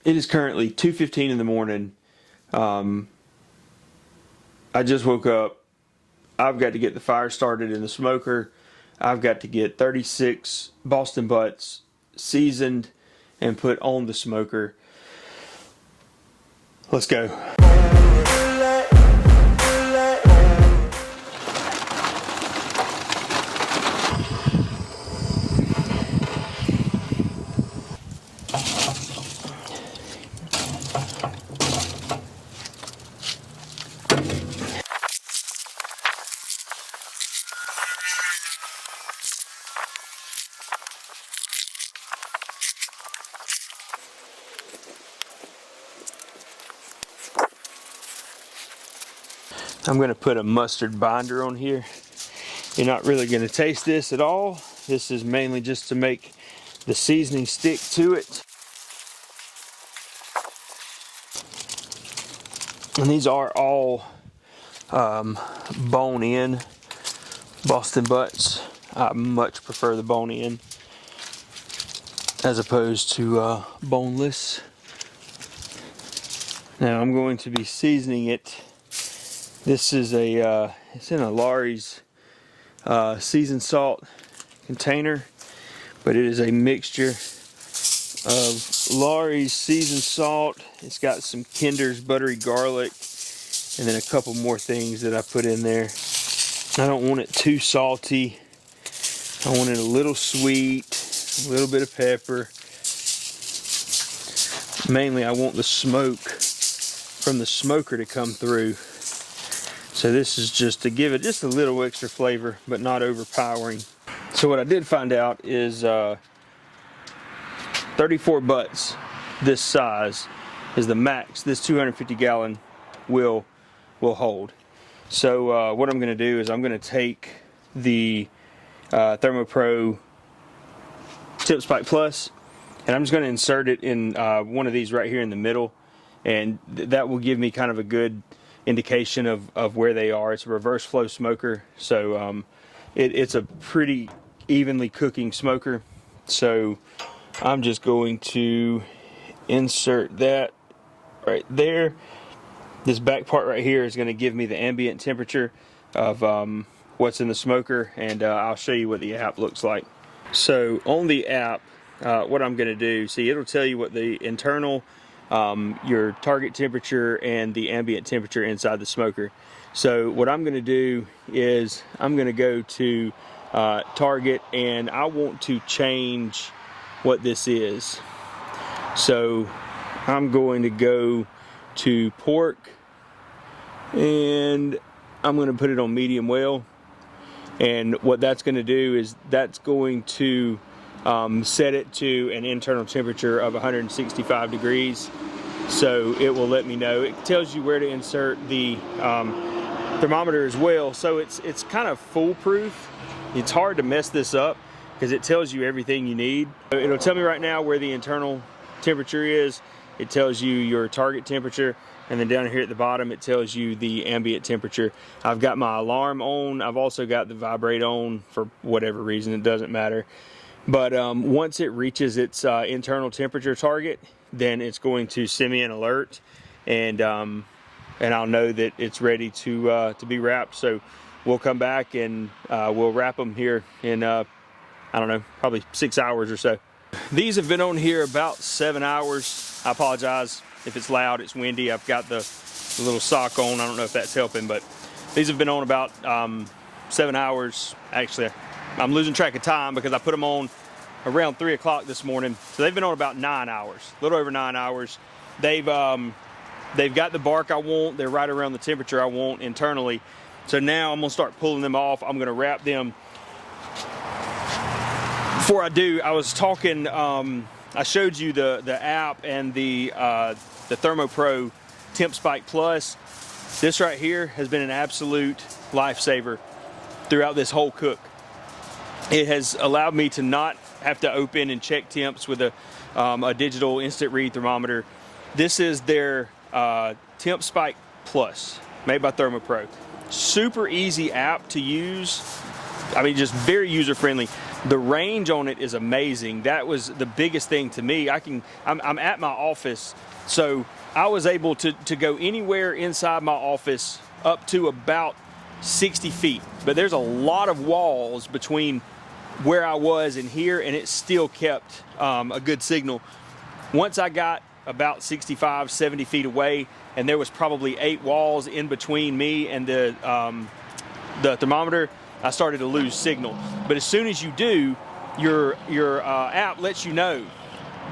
It is currently 2:15 in the morning. I just woke up. I've got to get the fire started in the smoker. I've got to get 36 Boston butts seasoned and put on the smoker. Let's go. I'm going to put a mustard binder on here. You're not really going to taste this at all. This is mainly just to make the seasoning stick to it. And these are all bone-in Boston butts. I much prefer the bone-in as opposed to boneless. Now I'm going to be seasoning it. This is it's in a Lawry's seasoned salt container, but it is a mixture of Lawry's seasoned salt. It's got some Kinder's buttery garlic, and then a couple more things that I put in there. I don't want it too salty. I want it a little sweet, a little bit of pepper. Mainly I want the smoke from the smoker to come through. So this is just to give it just a little extra flavor, but not overpowering. So what I did find out is 34 butts this size is the max this 250 gallon will hold. So what I'm going to do is I'm going to take the ThermoPro Tip Spike Plus, and I'm just going to insert it in one of these right here in the middle, and that will give me kind of a good indication of where they are. It's a reverse flow smoker, so it's a pretty evenly cooking smoker. So I'm just going to insert that right there. This back part right here is going to give me the ambient temperature of what's in the smoker, and I'll show you what the app looks like. So on the app, what I'm going to do, see, it'll tell you what the internal your target temperature and the ambient temperature inside the smoker. So what I'm going to do is I'm going to go to target, and I want to change what this is. So I'm going to go to pork, and I'm going to put it on medium well. And what that's going to do is that's going to set it to an internal temperature of 165 degrees. So it will let me know. It tells you where to insert the thermometer as well. So it's kind of foolproof. It's hard to mess this up because it tells you everything you need. It'll tell me right now where the internal temperature is. It tells you your target temperature, and then down here at the bottom it tells you the ambient temperature. I've got my alarm on. I've also got the vibrate on for whatever reason. It doesn't matter. But once it reaches its internal temperature target, then it's going to send me an alert, and I'll know that it's ready to be wrapped. So we'll come back and we'll wrap them here in I don't know, probably 6 hours or so. These have been on here about 7 hours. I apologize if it's loud, it's windy. I've got the little sock on. I don't know if that's helping, but these have been on about 7 hours. Actually, I'm losing track of time because I put them on around 3 o'clock this morning. So they've been on about 9 hours, a little over 9 hours. They've got the bark I want. They're right around the temperature I want internally. So now I'm gonna start pulling them off. I'm gonna wrap them. Before I do, I was talking, I showed you the app and the ThermoPro Temp Spike Plus. This right here has been an absolute lifesaver throughout this whole cook. It has allowed me to not have to open and check temps with a digital instant read thermometer. This is their Temp Spike Plus, made by ThermoPro. Super easy app to use. I mean, just very user friendly. The range on it is amazing. That was the biggest thing to me. I'm at my office, so I was able to go anywhere inside my office up to about 60 feet. But there's a lot of walls between where I was and here, and it still kept a good signal. Once I got about 65, 70 feet away, and there was probably 8 walls in between me and the thermometer, I started to lose signal. But as soon as you do, your app lets you know.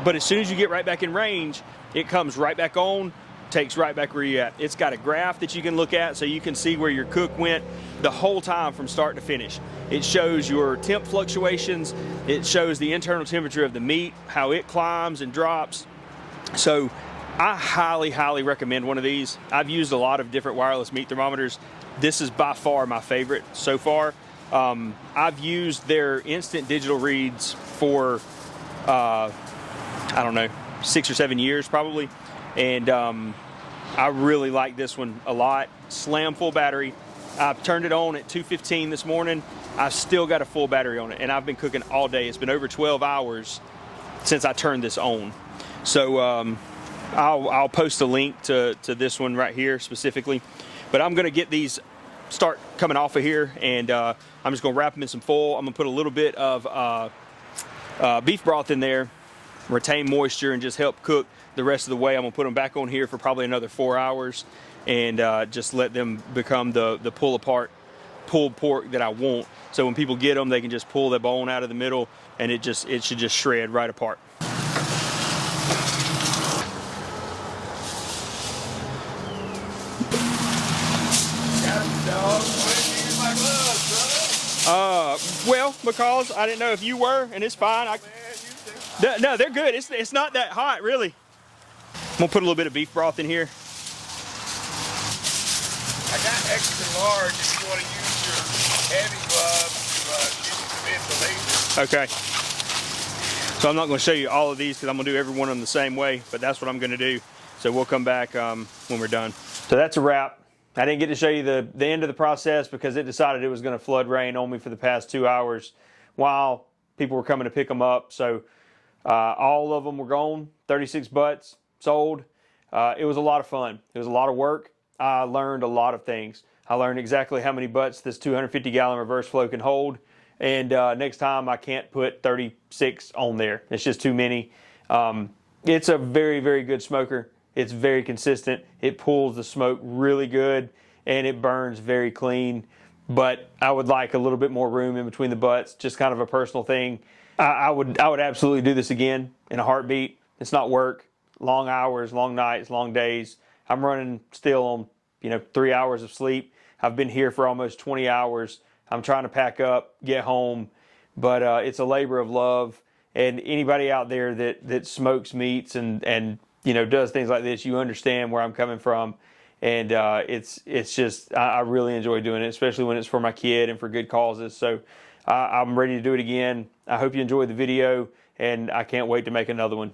But as soon as you get right back in range, it comes right back on, takes right back where you're at. It's got a graph that you can look at so you can see where your cook went the whole time from start to finish. It shows your temp fluctuations. It shows the internal temperature of the meat, how it climbs and drops. So I highly, highly recommend one of these. I've used a lot of different wireless meat thermometers. This is by far my favorite so far. I've used their instant digital reads for, I don't know, 6 or 7 years probably. And I really like this one a lot. Slam full battery. I've turned it on at 2:15 this morning. I've still got a full battery on it, and I've been cooking all day. It's been over 12 hours since I turned this on. So I'll post a link to this one right here specifically. But I'm gonna get these start coming off of here, and I'm just gonna wrap them in some foil. I'm gonna put a little bit of beef broth in there, retain moisture, and just help cook the rest of the way. I'm gonna put them back on here for probably another 4 hours, and just let them become the pulled pork that I want. So when people get them, they can just pull the bone out of the middle, and it should just shred right apart. Well, because I didn't know if you were, and it's fine. No, they're good. It's not that hot, really. I'm gonna put a little bit of beef broth in here. I got extra large if you want to use your heavy gloves to get the laser. Okay. So I'm not gonna show you all of these because I'm gonna do every one of them the same way, but that's what I'm gonna do. So we'll come back when we're done. So that's a wrap. I didn't get to show you the end of the process because it decided it was going to flood rain on me for the past 2 hours while people were coming to pick them up. So all of them were gone, 36 butts sold. It was a lot of fun. It was a lot of work. I learned a lot of things. I learned exactly how many butts this 250-gallon reverse flow can hold. And next time I can't put 36 on there. It's just too many. It's a very, very good smoker. It's very consistent. It pulls the smoke really good, and it burns very clean. But I would like a little bit more room in between the butts, just kind of a personal thing. I would absolutely do this again in a heartbeat. It's not work, long hours, long nights, long days. I'm running still on 3 hours of sleep. I've been here for almost 20 hours. I'm trying to pack up, get home, but it's a labor of love. And anybody out there that smokes meats and does things like this, you understand where I'm coming from. And it's just, I really enjoy doing it, especially when it's for my kid and for good causes. So I'm ready to do it again. I hope you enjoyed the video, and I can't wait to make another one.